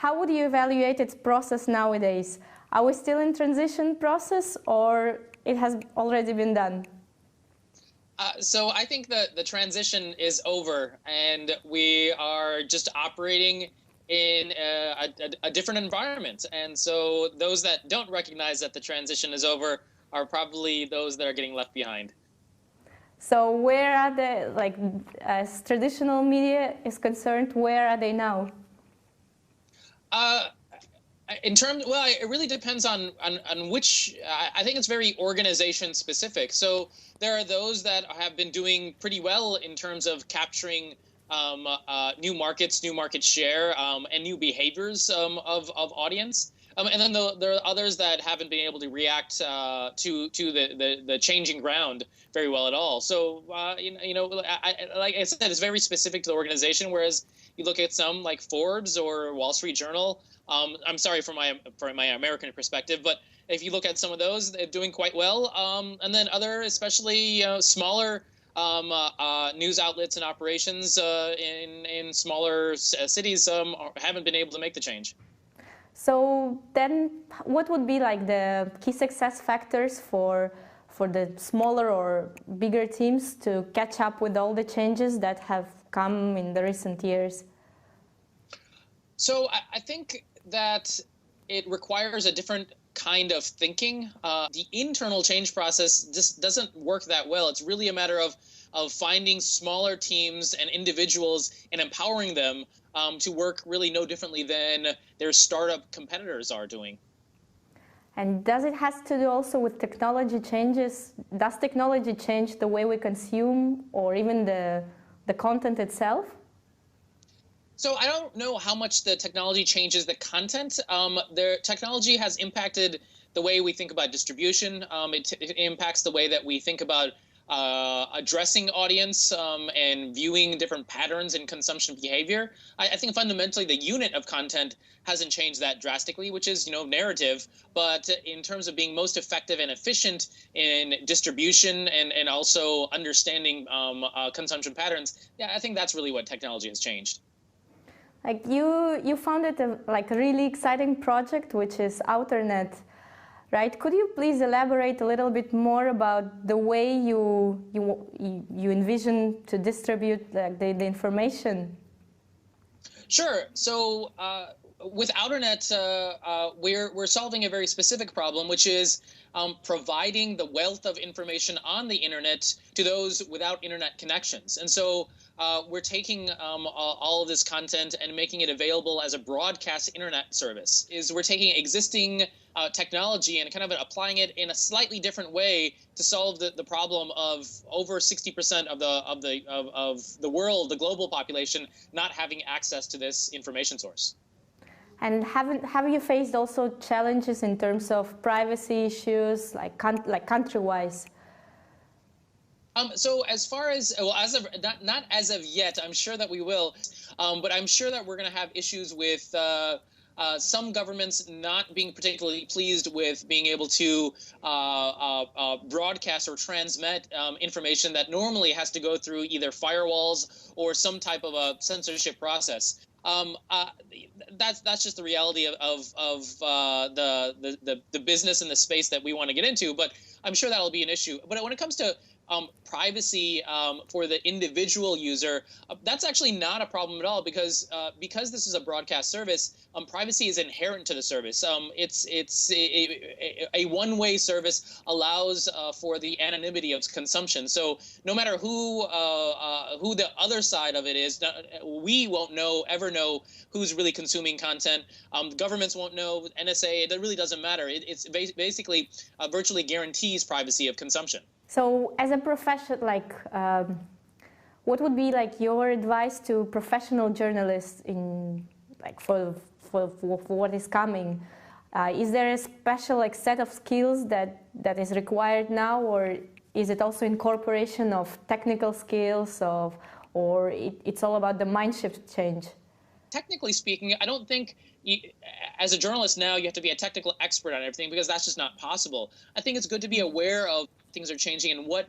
how would you evaluate its process nowadays? Are we still in transition process, or it has already been done? So I think that the transition is over, and we are just operating in a different environment. And so those that don't recognize that the transition is over are probably those that are getting left behind. So where are they, like, as traditional media is concerned, where are they now? In terms, well, it really depends on which. I think it's very organization specific. So there are those that have been doing pretty well in terms of capturing new markets, new market share, and new behaviors of audience. And then there are others that haven't been able to react to the changing ground very well at all. So like I said, it's very specific to the organization. Whereas you look at some like Forbes or Wall Street Journal. I'm sorry for my American perspective, but if you look at some of those, they're doing quite well. And then other, especially smaller news outlets and operations in smaller cities haven't been able to make the change. So then what would be like the key success factors for the smaller or bigger teams to catch up with all the changes that have come in the recent years? So I think that it requires a different kind of thinking. The internal change process just doesn't work that well. It's really a matter of finding smaller teams and individuals and empowering them to work really no differently than their startup competitors are doing. And does it have to do also with technology changes? Does technology change the way we consume or even the content itself? So I don't know how much the technology changes the content. The technology has impacted the way we think about distribution. It impacts the way that we think about addressing audience and viewing different patterns in consumption behavior. I think fundamentally the unit of content hasn't changed that drastically, which is, narrative. But in terms of being most effective and efficient in distribution and also understanding consumption patterns, yeah, I think that's really what technology has changed. Like you founded a really exciting project, which is Outernet, right? Could you please elaborate a little bit more about the way you envision to distribute the information? Sure. So with Outernet, we're solving a very specific problem, which is providing the wealth of information on the internet to those without internet connections. And so we're taking all of this content and making it available as a broadcast internet service. We're taking existing technology and kind of applying it in a slightly different way to solve the problem of over 60% of the world, the global population, not having access to this information source. And have you faced also challenges in terms of privacy issues, like country-wise? So as far as, well, not as of yet, I'm sure that we will, but I'm sure that we're going to have issues with some governments not being particularly pleased with being able to broadcast or transmit information that normally has to go through either firewalls or some type of a censorship process. That's just the reality of the business and the space that we want to get into, but I'm sure that'll be an issue. But when it comes to privacy for the individual user, that's actually not a problem at all, because this is a broadcast service. Privacy is inherent to the service. It's a one-way service allows for the anonymity of consumption. So no matter who the other side of it is, we won't ever know who's really consuming content. Governments won't know. NSA. It really doesn't matter. It's basically virtually guarantees privacy of consumption. So, as a profession, what would be your advice to professional journalists for what is coming? Is there a special set of skills that is required now, or is it also incorporation of technical skills, or it's all about the mind shift change? Technically speaking, I don't think as a journalist now you have to be a technical expert on everything, because that's just not possible. I think it's good to be aware of things are changing and what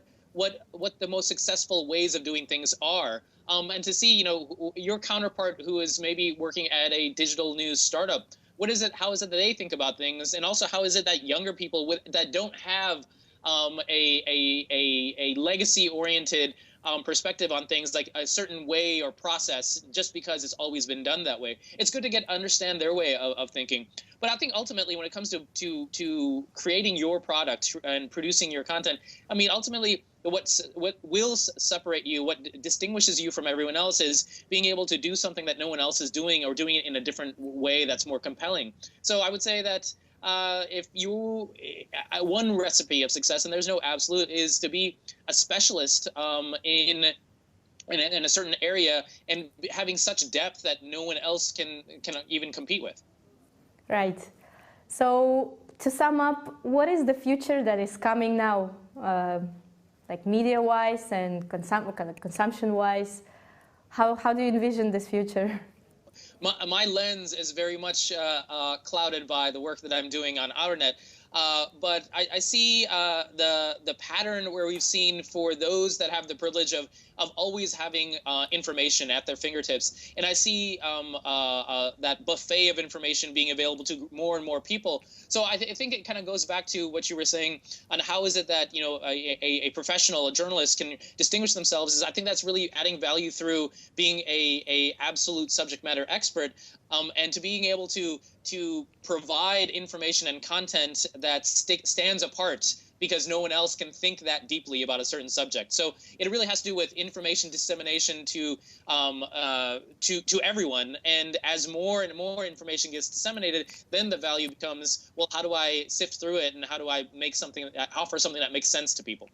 the most successful ways of doing things are. and to see, your counterpart who is maybe working at a digital news startup. What is it? How is it that they think about things? And also, how is it that younger people that don't have a legacy-oriented perspective on things, like a certain way or process, just because it's always been done that way? It's good to understand their way of thinking. But I think ultimately, when it comes to creating your product and producing your content, I mean, ultimately, what will separate you, what distinguishes you from everyone else, is being able to do something that no one else is doing, or doing it in a different way that's more compelling. So I would say that if you one recipe of success, and there's no absolute, is to be a specialist in a certain area and having such depth that no one else can even compete with. Right. So to sum up, what is the future that is coming now, like media-wise and consumption-wise? How do you envision this future? My lens is very much clouded by the work that I'm doing on Outernet. But I see the pattern where we've seen, for those that have the privilege of always having information at their fingertips, and I see that buffet of information being available to more and more people. So I think it kind of goes back to what you were saying on how is it that a professional, a journalist, can distinguish themselves. Is I think that's really adding value through being a absolute subject matter expert, and to being able to provide information and content that stands apart, because no one else can think that deeply about a certain subject. So it really has to do with information dissemination to everyone. And as more and more information gets disseminated, then the value becomes, well, how do I sift through it, and how do I make offer something that makes sense to people?